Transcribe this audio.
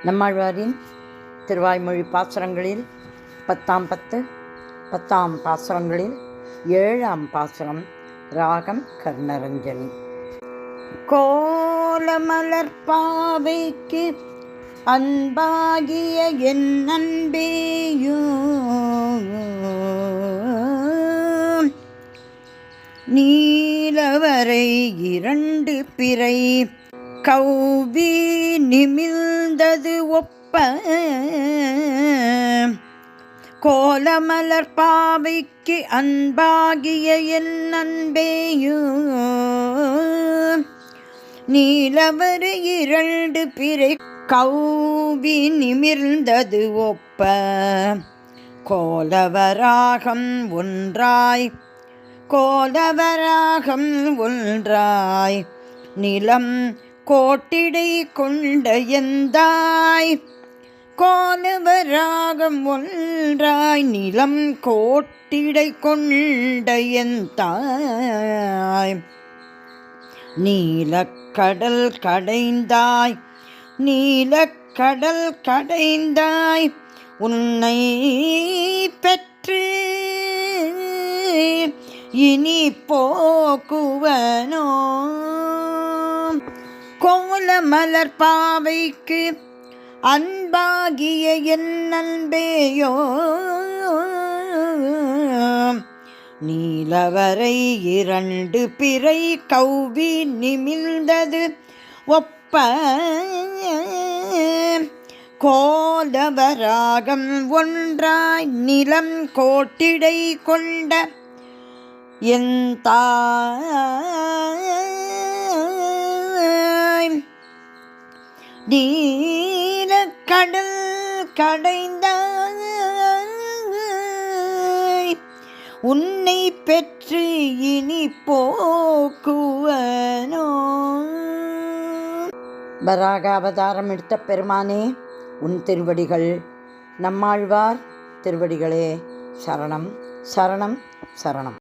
நம்மாழ்வாரின் திருவாய்மொழி பாசுரங்களில் 10 பாசுரங்களில் 7ஆம் பாசுரம் ராகம் கர்ணரஞ்சனி. கோலமலர்பாவைக்கு அன்பாகிய என் அன்பேயும் நீலவரை 2 பிறை கௌவி நிமிழ்ந்தது ஒப்ப கோலமலர் பாவைக்கு அன்பாகிய என் அன்பேயும் நீலவரு 2 பிறை கௌவி நிமிர்ந்தது ஒப்ப கோலவராகம் ஒன்றாய் நிலம் கோட்டிடை கொண்ட எந்தாய் கோலவராகம் ஒன்றாய் நிலம் கோட்டிடை கொண்ட எந்தாய் நீலக்கடல் கடைந்தாய் உன்னை பெற்று இனி போக்குவனோ கோலமலர் பாவைக்கு அன்பாகிய என் அன்பேயோ நீலவரை 2 பிறை கௌவி நிமிழ்ந்தது ஒப்ப கோலவராகம் ஒன்றாய் நிலம் கோட்டிடை கொண்ட என் தாய் நீலக்கடல் கடைந்தாய் உன்னை பெற்று இனி போக்குவனோ. வராக அவதாரம் எடுத்த பெருமானே, உன் திருவடிகள் நம்மாழ்வார் திருவடிகளே சரணம் சரணம் சரணம்.